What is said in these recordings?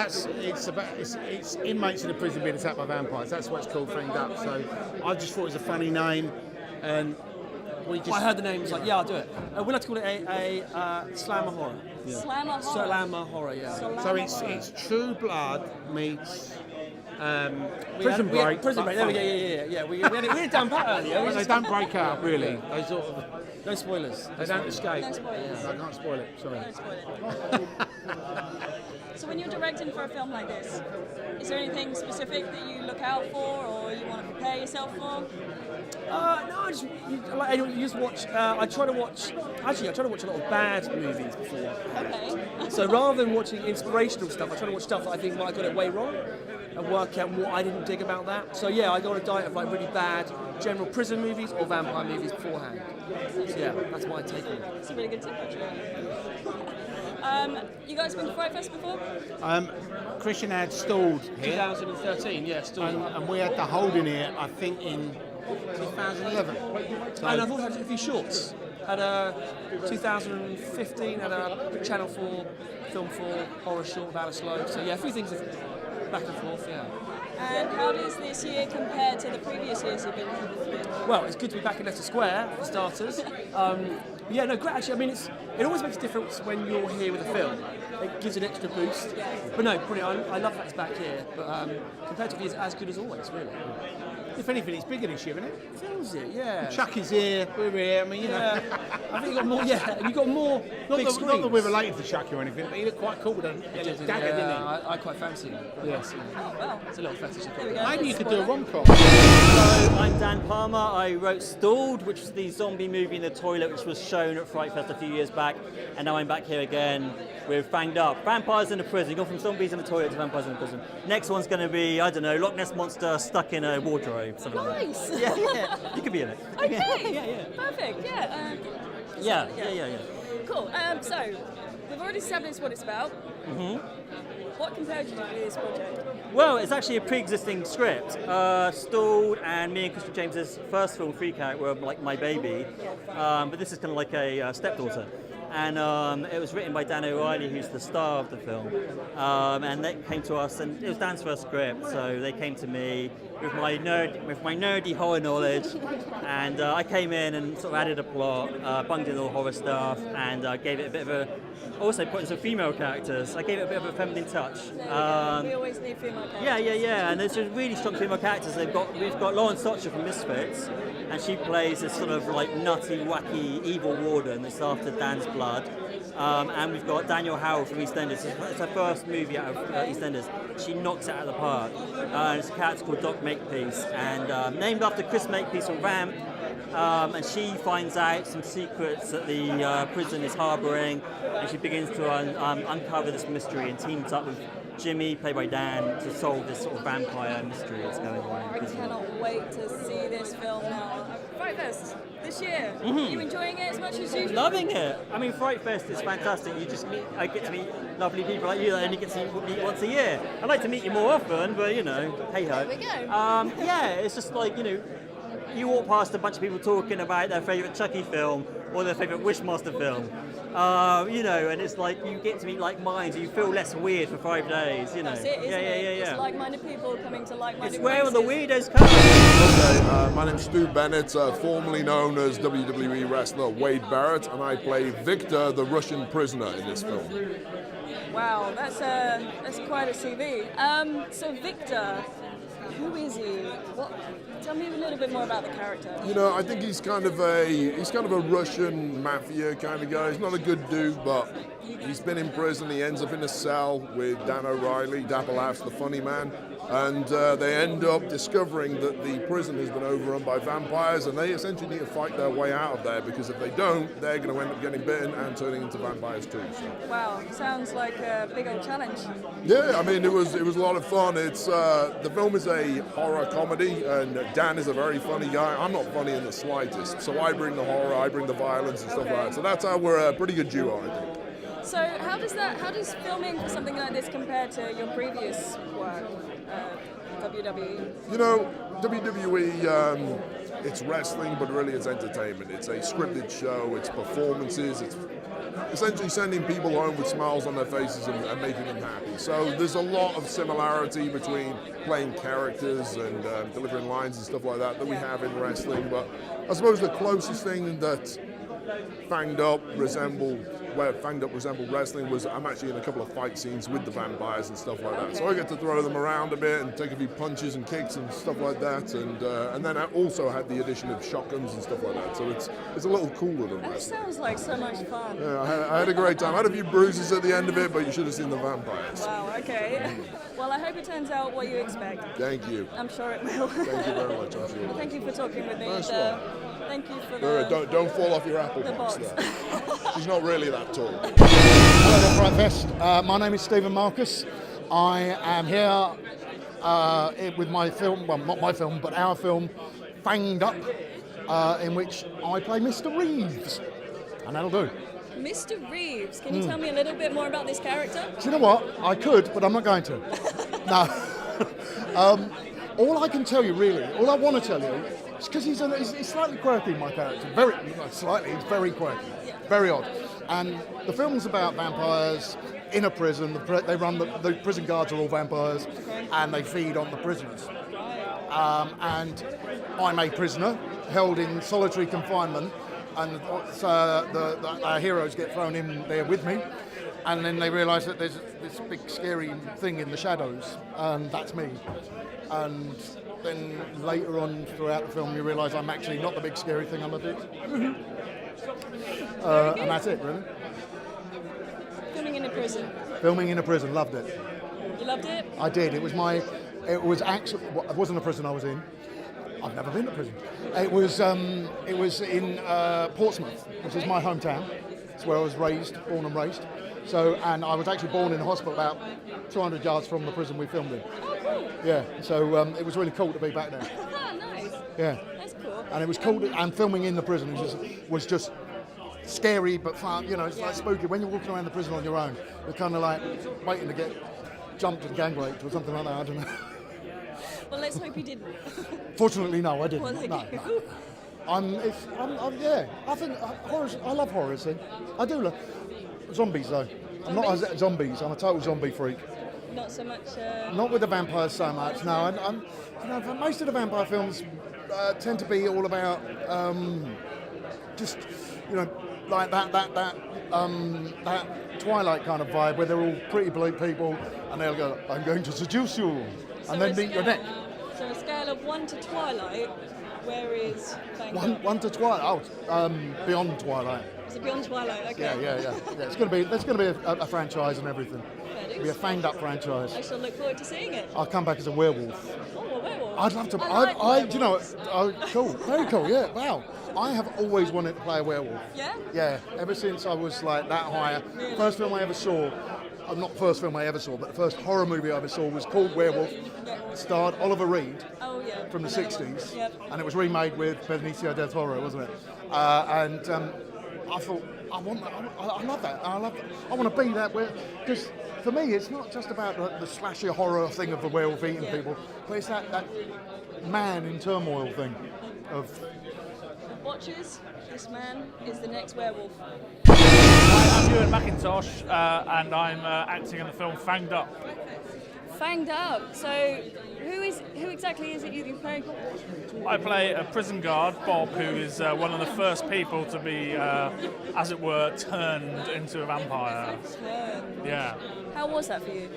it's inmates in a prison being attacked by vampires. That's what it's called, Fanged Up. So I just thought it was a funny name, and I heard the name. It's like, yeah, I'll do it. We'd like to call it a slammer horror. Yeah. Slammer horror. Slammer horror, yeah. So it's True Blood meets Prison Break. Prison Break. There we go. Yeah. We had it down pat earlier. They don't break up really. They sort of. No spoilers. They don't escape. No spoilers. I can't spoil it. Sorry. Don't spoil it. So when you're directing for a film like this, is there anything specific that you look out for, or you want to prepare yourself for? No, you just watch. I try to watch a lot of bad movies before. Okay. So rather than watching inspirational stuff, I try to watch stuff that I think might have got it way wrong and work out what I didn't dig about that. So yeah, I go on a diet of like really bad general prison movies or vampire movies beforehand. So yeah, that's my take on it. It's a really good tip, actually. You guys been to FrightFest before? Christian had stalled here. 2013, yeah, stalled. And we had the holding here, I think, in 2011. So and I've also had a few shorts. Had a 2015, had a Channel 4, Film 4, horror short with Alice Lowe. So yeah, a few things back and forth, yeah. And how does this year compare to the previous years you've been to? Well, it's good to be back in Leicester Square, for starters. Yeah, no, great. Actually, I mean, it always makes a difference when you're here with a film. It gives an extra boost. But no, brilliant. I love that it's back here. But comparatively, it's as good as always, really. If anything, it's bigger this year, isn't it? Feels it, yeah. Chucky's here, we're here. I mean, you know. I think you got more. Yeah, and you got more big screens. Not that we're related to Chucky or anything, but he looked quite cool with a dagger, didn't he? I quite fancy him. Yes. Oh, well. It's a little fetish. Maybe you could do a rom-com. So I'm Dan Palmer. I wrote Stalled, which was the zombie movie in the toilet, which was shown at FrightFest a few years back, and now I'm back here again with Fanged Up. Vampires in a prison. You go from zombies in the toilet to vampires in a prison. Next one's going to be, I don't know, Loch Ness Monster stuck in a wardrobe. Something like that. Nice. Yeah. You could be in it. Okay. Yeah. Perfect. Yeah. Yeah. Cool. So we've already established what it's about. Mm-hmm. What compared you to this project? Well, it's actually a pre-existing script. Stalled and me and Christian James's first film, Freak Out, were like my baby. But this is kind of like a stepdaughter. And it was written by Dan O'Reilly, who's the star of the film. And they came to us, and it was Dan's first script, so they came to me with my nerdy horror knowledge, and I came in and sort of added a plot, bunged in all horror stuff, and gave it a bit of a. Also put in some female characters. I gave it a bit of a feminine touch. We always need female characters. Yeah. And there's some really strong female characters. We've got Lauren Stotcher from Misfits, and she plays this sort of like nutty, wacky, evil warden that's after Dan's blood. And we've got Daniel Howell from EastEnders. It's her first movie out of EastEnders. She knocks it out of the park. It's a character called Doc Makepeace, and named after Chris Makepeace from Vamp. And she finds out some secrets that the prison is harbouring, and she begins to uncover this mystery and teams up with Jimmy, played by Dan, to solve this sort of vampire mystery that's going on in prison. I cannot wait to see this film now. FrightFest this year. Mm-hmm. Are you enjoying it as much as usual? Loving it. I mean, FrightFest is fantastic. I get to meet lovely people like you that only get to meet once a year. I'd like to meet you more often, but you know, hey ho. There we go. Yeah, it's just like, you know, you walk past a bunch of people talking about their favourite Chucky film or their favourite Wishmaster film. You know, and it's like you get to meet like minds, you feel less weird for 5 days, you know. That's it, isn't it? Yeah. It's like-minded people coming to like-minded It's where all the places. weirdos come. Okay, my name's Stu Bennett, formerly known as WWE wrestler Wade Barrett, and I play Victor, the Russian prisoner in this film. Wow, that's quite a CV. So Victor, who is he? Tell me a little bit more about the character. You know, I think he's kind of a Russian mafia kind of guy. He's not a good dude, but he's been in prison. He ends up in a cell with Dan O'Reilly, Dapplehouse, the funny man, and they end up discovering that the prison has been overrun by vampires, and they essentially need to fight their way out of there, because if they don't, they're going to end up getting bitten and turning into vampires too. So. Wow, sounds like a big old challenge. Yeah, I mean, it was a lot of fun. It's the film is a horror comedy, and Dan is a very funny guy. I'm not funny in the slightest, so I bring the horror, I bring the violence and stuff like that. So that's how we're a pretty good duo, I think. So how does filming for something like this compare to your previous work, WWE? You know, WWE, it's wrestling, but really it's entertainment. It's a scripted show, it's performances, essentially sending people home with smiles on their faces and making them happy. So there's a lot of similarity between playing characters and delivering lines and stuff like that we have in wrestling. But I suppose the closest thing that Fanged Up resembled wrestling was I'm actually in a couple of fight scenes with the vampires and stuff like that. So I get to throw them around a bit and take a few punches and kicks and stuff like that. And then I also had the addition of shotguns and stuff like that. So it's a little cooler than That wrestling. sounds like so much fun. Yeah, I had a great time. I had a few bruises at the end of it, but you should have seen the vampires. Wow, okay. Well, I hope it turns out what you expect. Thank you. I'm sure it will. Thank you very much. I'm sure. Thank you for talking with me. Nice Thank you for Don't fall off your apple the box box. there. She's not really that tall. Hello there, FrightFest. My name is Stephen Marcus. I am here with my film, well, not my film, but our film, Fanged Up, in which I play Mr. Reeves. And that'll do. Mr. Reeves, can you tell me a little bit more about this character? Do you know what? I could, but I'm not going to. No. All I can tell you, really, all I want to tell you, is because he's slightly quirky, my character. He's very quirky, very odd. And the film's about vampires in a prison. The prison guards are all vampires, and they feed on the prisoners. And I'm a prisoner held in solitary confinement, and our heroes get thrown in there with me. And then they realise that there's this big scary thing in the shadows, and that's me. And then later on throughout the film, you realise I'm actually not the big scary thing I'm a bit. And that's it, really. Filming in a prison. Filming in a prison, loved it. You loved it? I did. It was actually, it wasn't a prison I was in. I've never been to prison. It was in Portsmouth, which is my hometown. It's where I was born and raised. So, and I was actually born in a hospital about 200 yards from the prison we filmed in. Oh, cool. Yeah, so it was really cool to be back there. Nice. Yeah. That's cool. And it was cool, and filming in the prison was just scary but fun. You know, it's like spooky. When you're walking around the prison on your own, you're kind of like waiting to get jumped and gang raped or something like that. I don't know. Well, let's hope you didn't. Fortunately, no, I didn't. Was it No. cool? Yeah. I think horror. I love horror. See, I do love zombies though. I'm not zombies. I'm a total zombie freak. Not so much. Not with the vampires so much. No, I'm most of the vampire films tend to be all about just like that Twilight kind of vibe where they're all pretty bleak people and they'll go, "I'm going to seduce you," and then eat your neck. So a scale of 1 to Twilight, where is Fanged Up? One to Twilight. Oh, beyond Twilight. Is it beyond Twilight? Okay. Yeah. There's going to be a franchise and everything. It'll be a Fanged Up franchise. I shall look forward to seeing it. I'll come back as a werewolf. Oh, a werewolf. I'd love to. like you know, cool, very cool. Yeah, wow. I have always wanted to play a werewolf. Yeah? Yeah, ever since I was like that high. Really? First film I ever saw, not the first film I ever saw, but the first horror movie I ever saw was called Werewolf. Yeah. Starred Oliver Reed Oh, yeah. from the I know that one. 60s, Yep. and it was remade with Benicio del Toro, wasn't it? I thought, I love that. I want to be that way, because for me it's not just about the slasher horror thing of the werewolf eating people, but it's that man in turmoil thing of. Watchers, this man is the next werewolf. Hi, I'm Ewen MacIntosh, and I'm acting in the film Fanged Up. Fanged Up. So, who exactly is it you play? I play a prison guard, Bob, who is one of the first people to be, as it were, turned into a vampire. Yeah. How was that for you?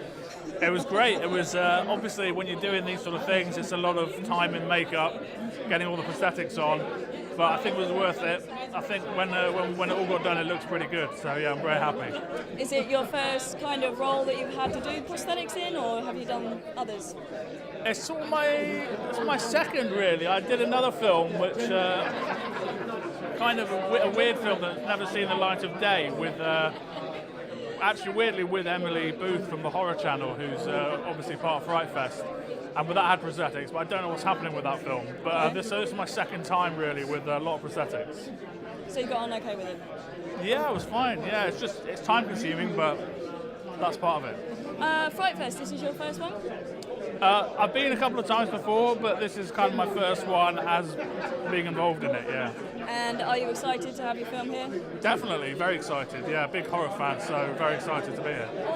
It was great. It was obviously when you're doing these sort of things, it's a lot of time in makeup, getting all the prosthetics on. But I think it was worth it. I think when it all got done, it looks pretty good. So yeah, I'm very happy. Is it your first kind of role that you've had to do prosthetics in, or have you done others? It's sort of my second really. I did another film which kind of a weird film that's never seen the light of day with. Actually, weirdly, with Emily Booth from the Horror Channel, who's obviously part of FrightFest, and with that had prosthetics, but I don't know what's happening with that film. But this is my second time, really, with a lot of prosthetics. So you got on okay with it? Yeah, it was fine. Yeah, it's time-consuming, but that's part of it. FrightFest, this is your first one? I've been a couple of times before, but this is kind of my first one as being involved in it, yeah. And are you excited to have your film here? Definitely, very excited. Yeah, big horror fan, so very excited to be here.